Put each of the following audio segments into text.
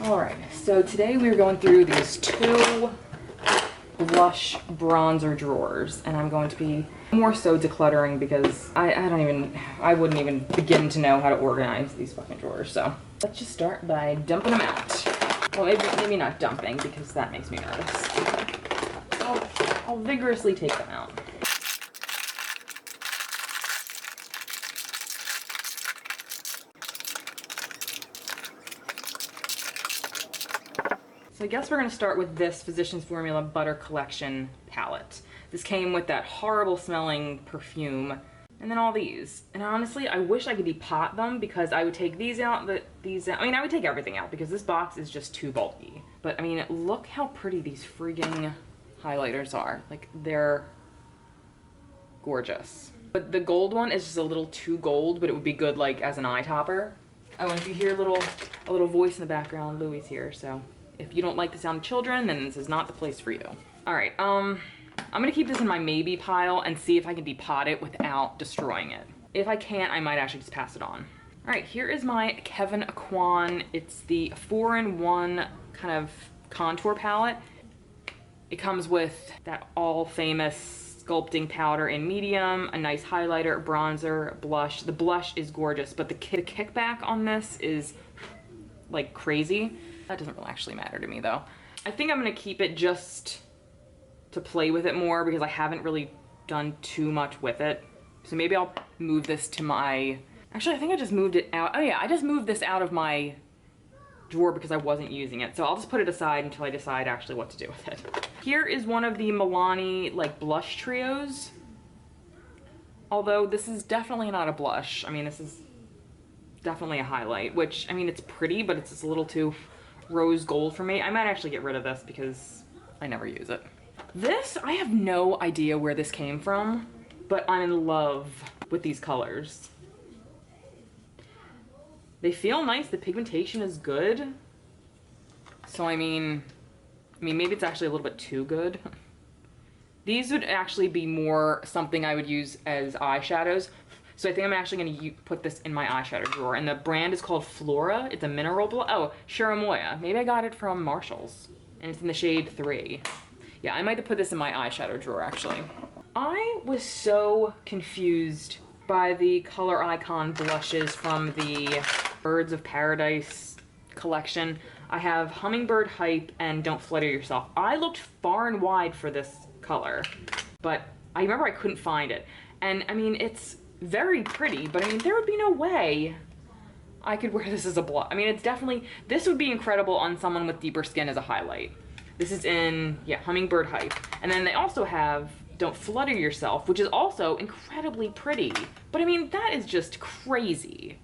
Alright, so today we're going through these two blush bronzer drawers, and I'm going to be more so decluttering because I wouldn't even begin to know how to organize these fucking drawers. So let's just start by dumping them out. Well, maybe not dumping because that makes me nervous. I'll vigorously take them out. So I guess we're going to start with this Physicians Formula Butter Collection palette. This came with that horrible smelling perfume, and then all these. And honestly, I wish I could depot them because I would take these out, I would take everything out because this box is just too bulky. But I mean, look how pretty these freaking highlighters are. Like, they're gorgeous. But the gold one is just a little too gold, but it would be good like as an eye topper. Oh, and if you hear a little voice in the background, Louie's here, so if you don't like the sound of children, then this is not the place for you. All right, I'm gonna keep this in my maybe pile and see if I can depot it without destroying it. If I can't, I might actually just pass it on. All right, here is my Kevyn Aucoin. It's the 4-in-1 kind of contour palette. It comes with that all famous sculpting powder in medium, a nice highlighter, bronzer, blush. The blush is gorgeous, but the kickback on this is like crazy. That doesn't really actually matter to me though. I think I'm gonna keep it just to play with it more because I haven't really done too much with it. So maybe I'll move this to my, actually I think I just moved it out. Oh yeah, I just moved this out of my drawer because I wasn't using it. So I'll just put it aside until I decide actually what to do with it. Here is one of the Milani like blush trios. Although this is definitely not a blush. I mean, this is definitely a highlight, which, I mean, it's pretty, but it's just a little too rose gold for me. I might actually get rid of this because I never use it. This, I have no idea where this came from, but I'm in love with these colors. They feel nice, the pigmentation is good. So I mean maybe it's actually a little bit too good. These would actually be more something I would use as eyeshadows. So I think I'm actually going to put this in my eyeshadow drawer. And the brand is called Flora. It's a mineral blush. Oh, Shiramoya. Maybe I got it from Marshall's. And it's in the shade 3. Yeah, I might have put this in my eyeshadow drawer, actually. I was so confused by the Color Icon blushes from the Birds of Paradise collection. I have Hummingbird Hype and Don't Flutter Yourself. I looked far and wide for this color, but I remember I couldn't find it. And I mean, it's very pretty, but I mean, there would be no way I could wear this as a blush. I mean, it's definitely, this would be incredible on someone with deeper skin as a highlight. This is in, yeah, Hummingbird Hype. And then they also have Don't Flutter Yourself, which is also incredibly pretty. But I mean, that is just crazy.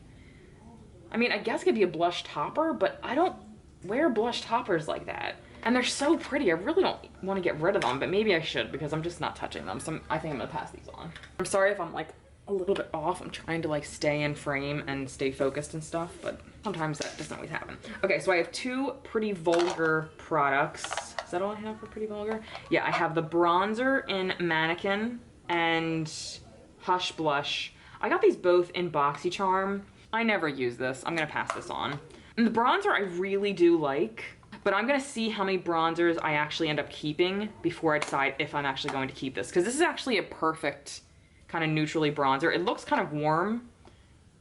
I mean, I guess it could be a blush topper, but I don't wear blush toppers like that. And they're so pretty. I really don't want to get rid of them, but maybe I should because I'm just not touching them. So I think I'm gonna pass these on. I'm sorry if I'm like a little bit off. I'm trying to like stay in frame and stay focused and stuff, but sometimes that doesn't always happen. Okay, so I have two Pretty Vulgar products. Is that all I have for Pretty Vulgar? Yeah, I have the bronzer in Mannequin and Hush Blush. I got these both in BoxyCharm. I never use this. I'm gonna pass this on. And the bronzer I really do like, but I'm gonna see how many bronzers I actually end up keeping before I decide if I'm actually going to keep this, because this is actually a perfect kind of neutrally bronzer. It looks kind of warm,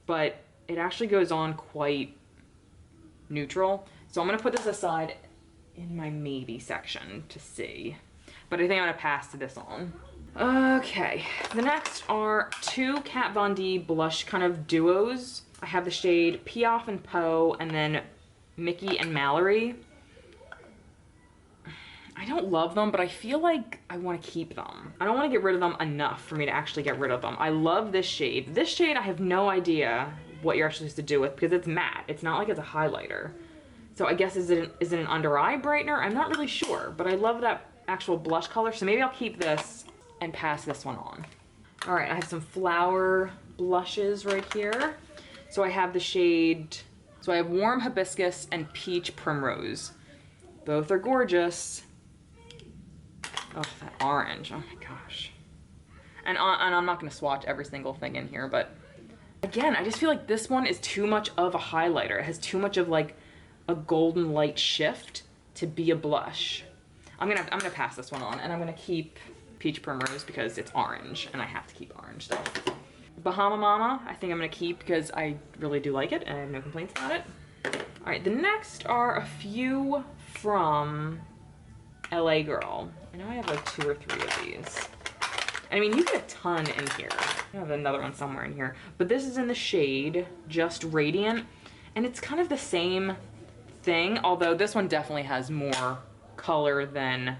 but it actually goes on quite neutral. So I'm gonna put this aside in my maybe section to see, but I think I'm gonna pass to this on. Okay, the next are two Kat Von D blush kind of duos. I have the shade Piaf and Poe, and then Mickey and Mallory. I don't love them, but I feel like I want to keep them. I don't want to get rid of them enough for me to actually get rid of them. I love this shade. This shade, I have no idea what you're actually supposed to do with because it's matte. It's not like it's a highlighter. So I guess, is it an under eye brightener? I'm not really sure, but I love that actual blush color. So maybe I'll keep this and pass this one on. All right, I have some flower blushes right here. So I have the shade, so I have Warm Hibiscus and Peach Primrose. Both are gorgeous. Oh, that orange, oh my gosh. And I'm not gonna swatch every single thing in here, but again, I just feel like this one is too much of a highlighter. It has too much of like a golden light shift to be a blush. I'm gonna pass this one on, and I'm gonna keep Peach Primrose because it's orange, and I have to keep orange though. Bahama Mama, I think I'm gonna keep because I really do like it, and I have no complaints about it. All right, the next are a few from LA Girl. I know I have like 2 or 3 of these. I mean, you get a ton in here. I have another one somewhere in here, but this is in the shade Just Radiant, and it's kind of the same thing, although this one definitely has more color than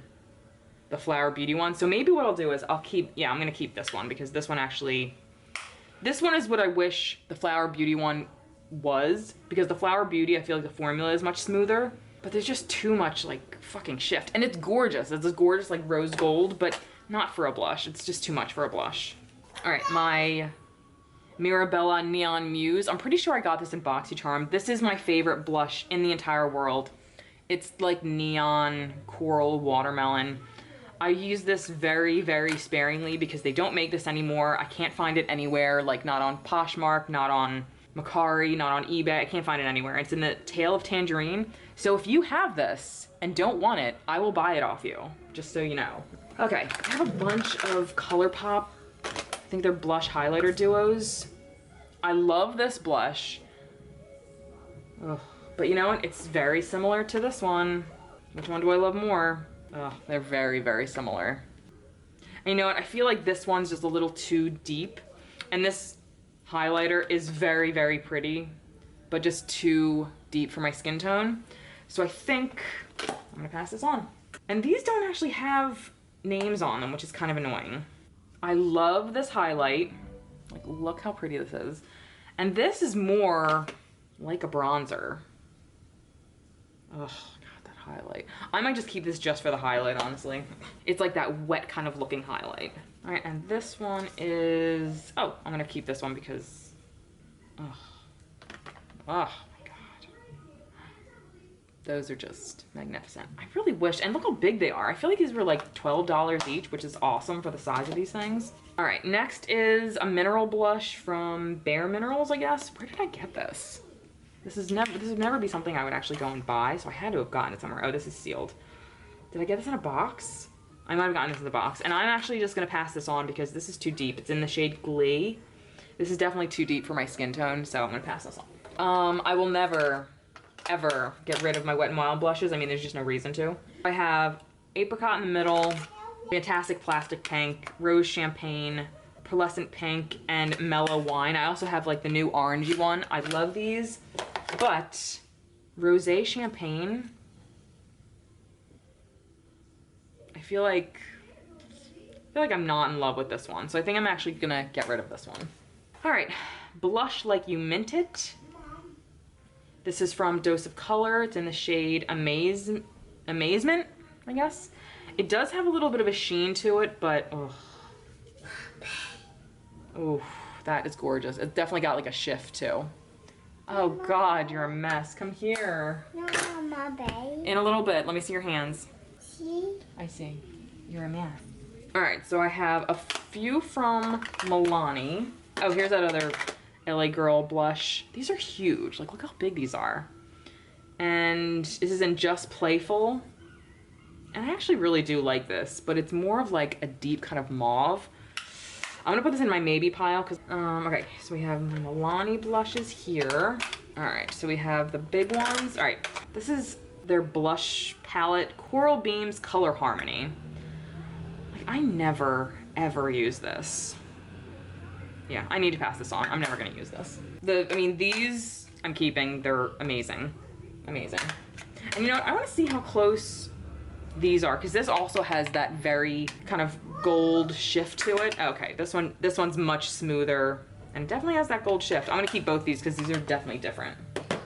the Flower Beauty one. So maybe what I'll do is I'm gonna keep this one because this one is what I wish the Flower Beauty one was, because the Flower Beauty, I feel like the formula is much smoother, but there's just too much like fucking shift. And it's gorgeous. It's a gorgeous like rose gold, but not for a blush. It's just too much for a blush. All right, my Mirabella Neon Muse. I'm pretty sure I got this in BoxyCharm. This is my favorite blush in the entire world. It's like neon coral watermelon. I use this very, very sparingly because they don't make this anymore. I can't find it anywhere, like not on Poshmark, not on Mercari, not on eBay. I can't find it anywhere. It's in the Tale of Tangerine. So if you have this and don't want it, I will buy it off you, just so you know. Okay, I have a bunch of ColourPop, I think they're blush highlighter duos. I love this blush. Ugh. But you know what? It's very similar to this one. Which one do I love more? Oh, they're very, very similar. And you know what? I feel like this one's just a little too deep. And this highlighter is very, very pretty, but just too deep for my skin tone. So I think I'm gonna pass this on. And these don't actually have names on them, which is kind of annoying. I love this highlight. Like, look how pretty this is. And this is more like a bronzer. Oh, God, that highlight. I might just keep this just for the highlight, honestly. It's like that wet kind of looking highlight. All right, and this one is, oh, I'm gonna keep this one because, oh my God. Those are just magnificent. I really wish, and look how big they are. I feel like these were like $12 each, which is awesome for the size of these things. All right, next is a mineral blush from Bare Minerals, I guess. Where did I get this? This would never be something I would actually go and buy, so I had to have gotten it somewhere. Oh, this is sealed. Did I get this in a box? I might have gotten this in the box. And I'm actually just gonna pass this on because this is too deep. It's in the shade Glee. This is definitely too deep for my skin tone, so I'm gonna pass this on. I will never, ever get rid of my Wet n Wild blushes. I mean, there's just no reason to. I have Apricot in the middle, Fantastic Plastic Pink, Rose Champagne, Pearlescent Pink, and Mellow Wine. I also have like the new orangey one. I love these, but Rosé Champagne, I feel like I'm not in love with this one. So I think I'm actually gonna get rid of this one. All right, Blush Like You Mint It. This is from Dose of Color. It's in the shade Amazement, I guess. It does have a little bit of a sheen to it, but oh, that is gorgeous. It's definitely got like a shift too. Oh God, you're a mess. Come here. No, Mama, babe. In a little bit. Let me see your hands. See? I see. You're a mess. All right, so I have a few from Milani. Oh, here's that other LA Girl blush. These are huge. Like, look how big these are. And this is in Just Playful. And I actually really do like this, but it's more of like a deep kind of mauve. I'm gonna put this in my maybe pile because, okay, so we have Milani blushes here. All right, so we have the big ones. All right, this is their blush palette, Coral Beams Color Harmony. Like, I never, ever use this. Yeah, I need to pass this on. I'm never gonna use this. I mean, these I'm keeping. They're amazing, amazing. And you know what? I wanna see how close these are, because this also has that very kind of gold shift to it. Okay, this one's much smoother and definitely has that gold shift. I'm gonna keep both these because these are definitely different.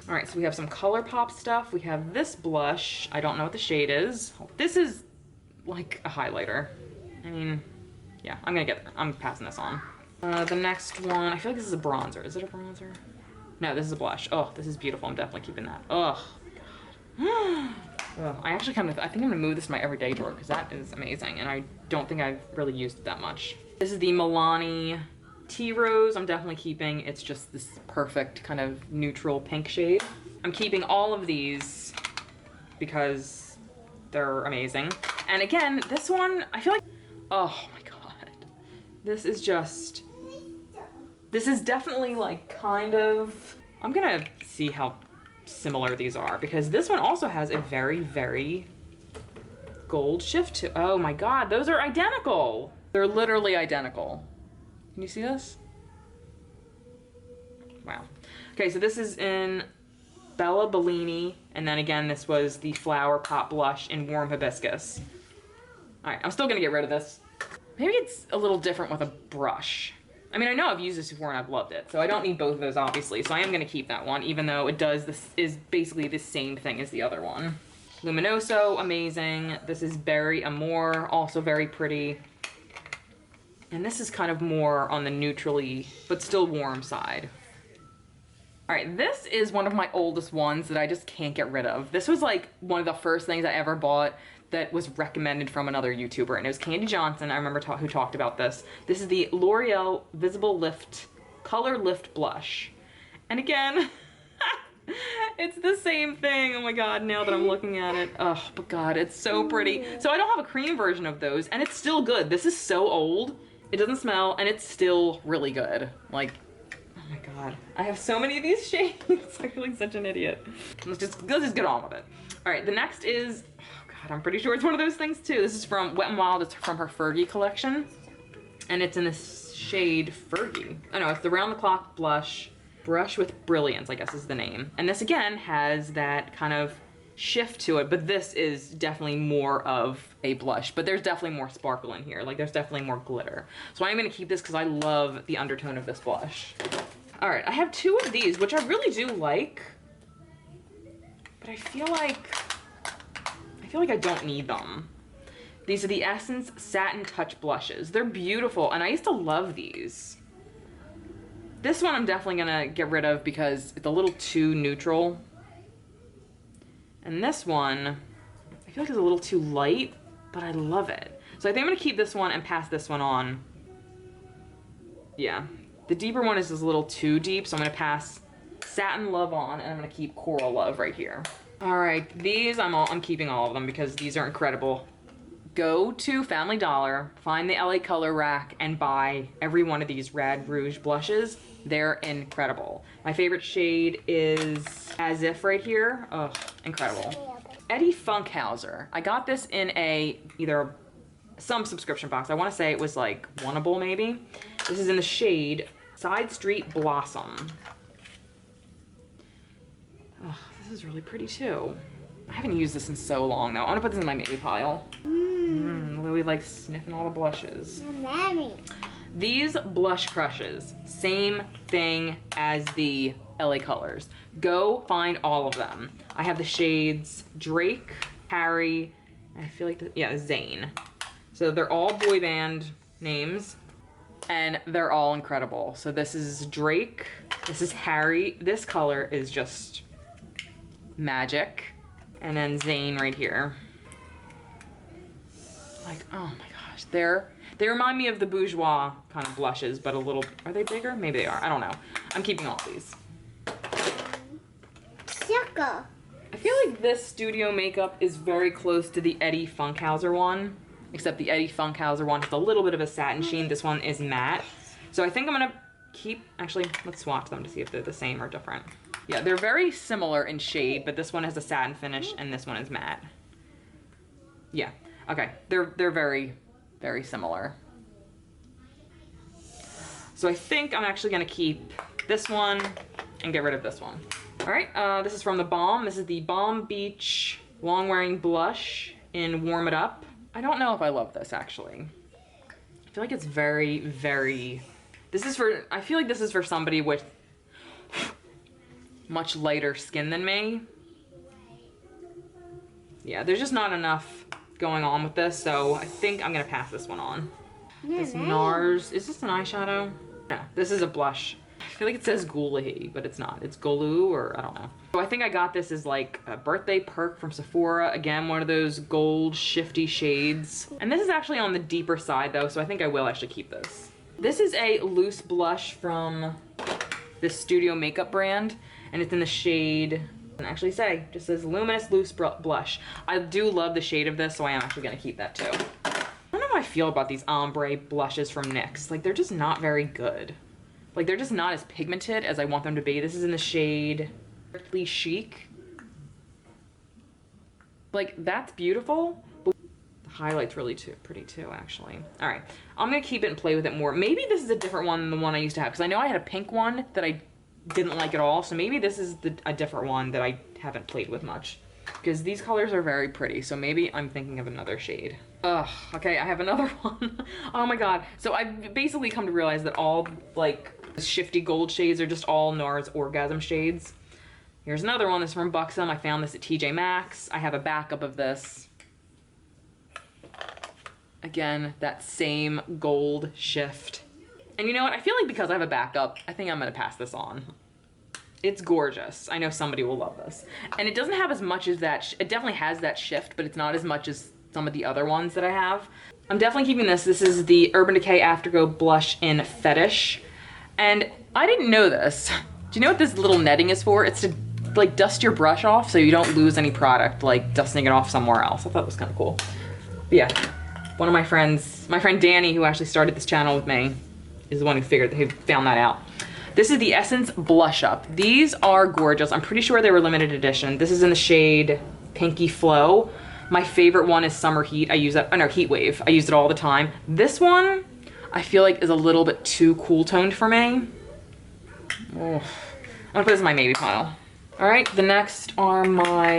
All right, so we have some ColourPop stuff. We have this blush. I don't know what the shade is. This is like a highlighter. I mean, yeah, I'm passing this on. The next one, I feel like this is a bronzer. Is it a bronzer? No, this is a blush. Oh, this is beautiful. I'm definitely keeping that. Oh my God. Oh, I think I'm gonna move this to my everyday drawer because that is amazing, and I don't think I've really used it that much. This is the Milani Tea Rose, I'm definitely keeping. It's just this perfect kind of neutral pink shade. I'm keeping all of these because they're amazing. And again, this one, I feel like, oh my God. This is definitely like kind of, I'm gonna see how similar these are because this one also has a very, very gold shift to, oh my God, those are identical. They're literally identical. Can you see this? Wow. Okay, so this is in Bella Bellini, and then again, this was the Flower Pot Blush in Warm Hibiscus. All right, I'm still gonna get rid of this. Maybe it's a little different with a brush. I mean, I know I've used this before and I've loved it, so I don't need both of those obviously, so I am gonna keep that one, even though this is basically the same thing as the other one. Luminoso, amazing. This is Berry Amore, also very pretty. And this is kind of more on the neutrally, but still warm side. All right, this is one of my oldest ones that I just can't get rid of. This was like one of the first things I ever bought that was recommended from another YouTuber, and it was Candy Johnson, I remember who talked about this. This is the L'Oreal Visible Lift Color Lift Blush. And again, it's the same thing. Oh my God, now that I'm looking at it. Oh, but God, it's so pretty. So I don't have a cream version of those, and it's still good. This is so old. It doesn't smell, and it's still really good. Like, oh my God. I have so many of these shades. I feel like such an idiot. Let's just get on with it. All right, the next is, oh God, I'm pretty sure it's one of those things too. This is from Wet n Wild. It's from her Fergie collection, and it's in this shade Fergie. Oh no, it's the Round the Clock Blush. Brush with Brilliance, I guess is the name. And this again has that kind of shift to it, but this is definitely more of a blush, but there's definitely more sparkle in here. Like there's definitely more glitter. So I'm gonna keep this because I love the undertone of this blush. All right, I have two of these, which I really do like, but I feel like I don't need them. These are the Essence Satin Touch Blushes. They're beautiful, and I used to love these. This one I'm definitely gonna get rid of because it's a little too neutral. And this one, I feel like it's a little too light, but I love it. So I think I'm gonna keep this one and pass this one on. Yeah, the deeper one is just a little too deep, so I'm gonna pass Satin Love on, and I'm gonna keep Coral Love right here. All right, these I'm keeping all of them because these are incredible. Go to Family Dollar, find the LA Color Rack, and buy every one of these Rad Rouge blushes. They're incredible. My favorite shade is As If right here. Oh, incredible. Eddie Funkhauser. I got this in some subscription box. I want to say it was like Oneable maybe. This is in the shade Side Street Blossom. Oh, this is really pretty too. I haven't used this in so long though. I'm gonna put this in my maybe pile. Louie likes sniffing all the blushes. Mommy. These blush crushes, same thing as the LA Colors. Go find all of them. I have the shades Drake, Harry, I feel like, Zayn. So they're all boy band names, and they're all incredible. So this is Drake, this is Harry. This color is just magic. And then Zayn right here. Like, oh my gosh, they remind me of the Bourjois kind of blushes, but a little, are they bigger? Maybe they are, I don't know. I'm keeping all of these. Sucker. I feel like this studio makeup is very close to the Eddie Funkhauser one, except the Eddie Funkhauser one has a little bit of a satin sheen. This one is matte. So I think I'm gonna actually, let's swatch them to see if they're the same or different. Yeah, they're very similar in shade, but this one has a satin finish and this one is matte. Yeah, okay, they're very, very similar. So I think I'm actually gonna keep this one and get rid of this one. All right, this is from the Balm. This is the Balm Beach Long Wearing Blush in Warm It Up. I don't know if I love this actually. I feel like it's very, very, I feel like this is for somebody with much lighter skin than me. Yeah, there's just not enough going on with this, so I think I'm gonna pass this one on. This NARS, is this an eyeshadow? No, this is a blush. I feel like it says Gulahi, but it's not. It's Golu, or I don't know. So I think I got this as like a birthday perk from Sephora. Again, one of those gold shifty shades. And this is actually on the deeper side though, so I think I will actually keep this. This is a loose blush from this Studio Makeup brand, and it's in the shade, doesn't actually say, just says Luminous Loose Blush. I do love the shade of this, so I am actually gonna keep that too. I don't know how I feel about these ombre blushes from NYX. Like, they're just not very good. Like, they're just not as pigmented as I want them to be. This is in the shade Strictly Chic. Like, that's beautiful, but the highlight's really pretty too, actually. All right, I'm gonna keep it and play with it more. Maybe this is a different one than the one I used to have, because I know I had a pink one that I didn't like at all, so maybe this is a different one that I haven't played with much. Because these colors are very pretty, so maybe I'm thinking of another shade. Ugh, okay, I have another one. Oh my god. So I've basically come to realize that all, like, shifty gold shades are just all NARS Orgasm shades. Here's another one. This is from Buxom. I found this at TJ Maxx. I have a backup of this. Again, that same gold shift. And you know what? I feel like because I have a backup, I think I'm gonna pass this on. It's gorgeous. I know somebody will love this. And it doesn't have as much as that. It definitely has that shift, but it's not as much as some of the other ones that I have. I'm definitely keeping this. This is the Urban Decay Afterglow Blush in Fetish. And I didn't know this. Do you know what this little netting is for? It's to, like, dust your brush off so you don't lose any product, like dusting it off somewhere else. I thought it was kind of cool. But yeah, one of my friends, my friend Danny, who actually started this channel with me, is the one who found that out. This is the Essence Blush Up. These are gorgeous. I'm pretty sure they were limited edition. This is in the shade Pinky Flow. My favorite one is Summer Heat. I use that, oh no, Heat Wave. I use it all the time. This one, I feel like is a little bit too cool toned for me. Oh. I'm gonna put this in my maybe pile. All right, the next are my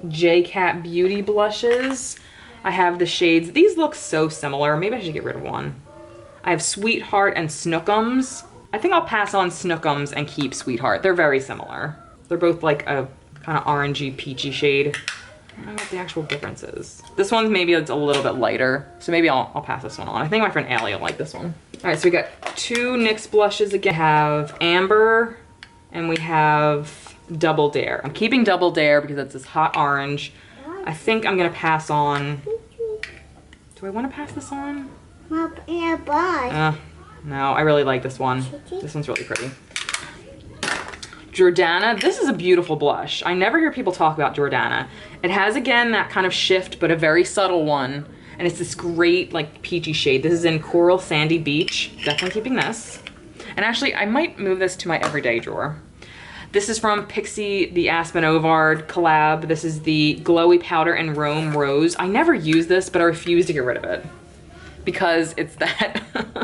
JCat Beauty blushes. I have the shades. These look so similar. Maybe I should get rid of one. I have Sweetheart and Snookums. I think I'll pass on Snookums and keep Sweetheart. They're very similar. They're both like a kind of orangey, peachy shade. I don't know what the actual difference is. This one's maybe it's a little bit lighter, so maybe I'll pass this one on. I think my friend Allie will like this one. All right, so we got two NYX blushes again. We have Amber and we have Double Dare. I'm keeping Double Dare because it's this hot orange. I think I'm gonna pass on. Do I want to pass this on? No, I really like this one. This one's really pretty. Jordana, this is a beautiful blush. I never hear people talk about Jordana. It has, again, that kind of shift, but a very subtle one. And it's this great, like, peachy shade. This is in Coral Sandy Beach. Definitely keeping this. And actually, I might move this to my everyday drawer. This is from Pixie, the Aspen Ovard collab. This is the Glowy Powder and Rome Rose. I never use this, but I refuse to get rid of it, because it's that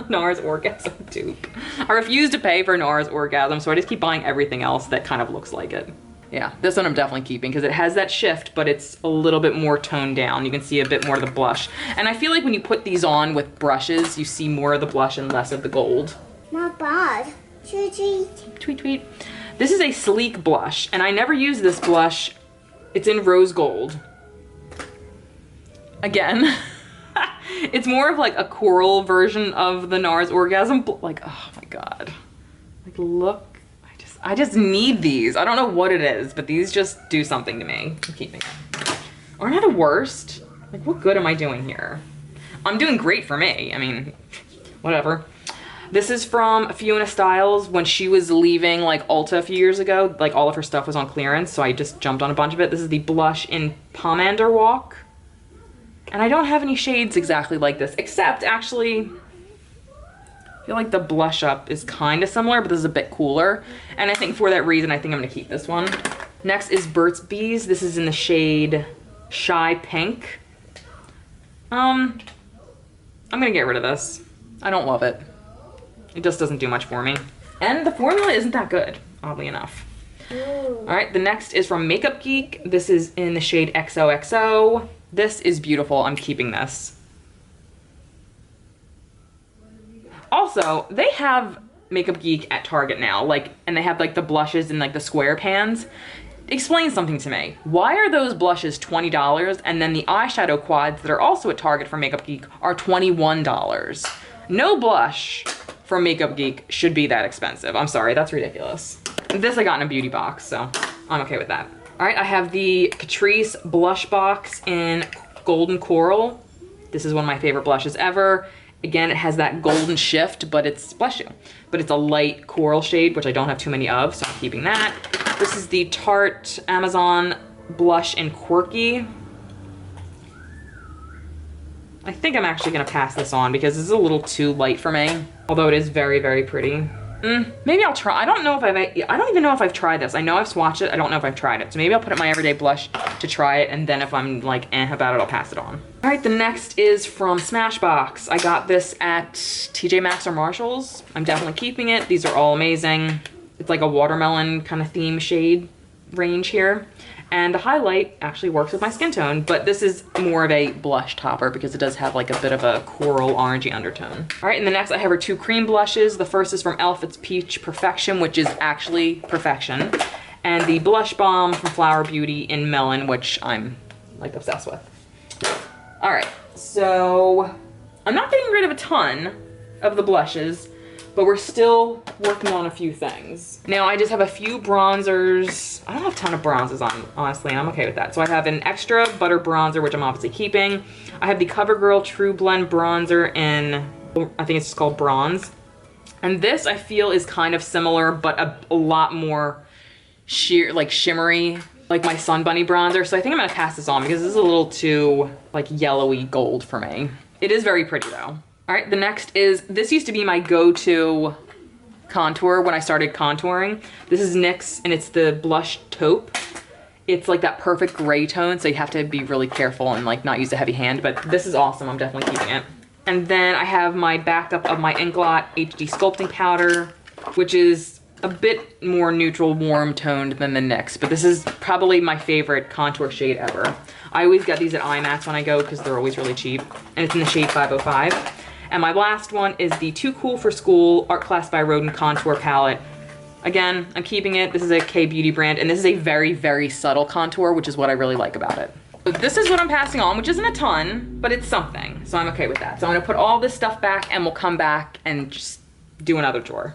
NARS Orgasm dupe. I refuse to pay for NARS Orgasm, so I just keep buying everything else that kind of looks like it. Yeah, this one I'm definitely keeping because it has that shift, but it's a little bit more toned down. You can see a bit more of the blush. And I feel like when you put these on with brushes, you see more of the blush and less of the gold. Not bad. Tweet, tweet. Tweet, tweet. This is a sleek blush, and I never use this blush. It's in rose gold. Again. It's more of like a coral version of the NARS Orgasm. Like, oh my god. Like, look. I just need these. I don't know what it is, but these just do something to me. I'm keeping them. Aren't I the worst? Like, what good am I doing here? I'm doing great for me. I mean, whatever. This is from Fiona Styles when she was leaving like Ulta a few years ago. Like, all of her stuff was on clearance, so I just jumped on a bunch of it. This is the blush in Pomander Walk. And I don't have any shades exactly like this, except actually, I feel like the blush up is kind of similar, but this is a bit cooler. And I think for that reason, I think I'm gonna keep this one. Next is Burt's Bees. This is in the shade Shy Pink. I'm gonna get rid of this. I don't love it. It just doesn't do much for me. And the formula isn't that good, oddly enough. Ooh. All right, the next is from Makeup Geek. This is in the shade XOXO. This is beautiful. I'm keeping this. Also, they have Makeup Geek at Target now, like, and they have like the blushes in like the square pans. Explain something to me. Why are those blushes $20 and then the eyeshadow quads that are also at Target for Makeup Geek are $21? No blush from Makeup Geek should be that expensive. I'm sorry, that's ridiculous. This I got in a beauty box, so I'm okay with that. All right, I have the Catrice blush box in Golden Coral. This is one of my favorite blushes ever. Again, it has that golden shift, but it's, bless you, but it's a light coral shade, which I don't have too many of, so I'm keeping that. This is the Tarte Amazon Blush in Quirky. I think I'm actually gonna pass this on because this is a little too light for me, although it is very, very pretty. Maybe I'll try. I don't even know if I've tried this. I know I've swatched it. I don't know if I've tried it. So maybe I'll put it in my everyday blush to try it. And then if I'm like about it, I'll pass it on. All right, the next is from Smashbox. I got this at TJ Maxx or Marshall's. I'm definitely keeping it. These are all amazing. It's like a watermelon kind of theme shade range here. And the highlight actually works with my skin tone, but this is more of a blush topper because it does have like a bit of a coral orangey undertone. All right, and the next I have are 2 cream blushes. The first is from e.l.f. It's Peach Perfection, which is actually perfection. And the Blush Balm from Flower Beauty in Melon, which I'm like obsessed with. All right, so I'm not getting rid of a ton of the blushes, but we're still working on a few things. Now I just have a few bronzers. I don't have a ton of bronzers on, honestly, and I'm okay with that. So I have an extra butter bronzer, which I'm obviously keeping. I have the CoverGirl True Blend bronzer in, I think it's just called Bronze. And this I feel is kind of similar, but a lot more sheer, like shimmery, like my Sun Bunny bronzer. So I think I'm gonna pass this on because this is a little too like yellowy gold for me. It is very pretty though. All right, the next is, this used to be my go-to contour when I started contouring. This is NYX and it's the Blush Taupe. It's like that perfect gray tone, so you have to be really careful and like not use a heavy hand, but this is awesome, I'm definitely keeping it. And then I have my backup of my Inklot HD Sculpting Powder, which is a bit more neutral, warm toned than the NYX, but this is probably my favorite contour shade ever. I always get these at IMAX when I go because they're always really cheap, and it's in the shade 505. And my last one is the Too Cool for School Art Class by Rodin Contour Palette. Again, I'm keeping it. This is a K-beauty brand, and this is a very, very subtle contour, which is what I really like about it. So this is what I'm passing on, which isn't a ton, but it's something. So I'm okay with that. So I'm gonna put all this stuff back and we'll come back and just do another tour.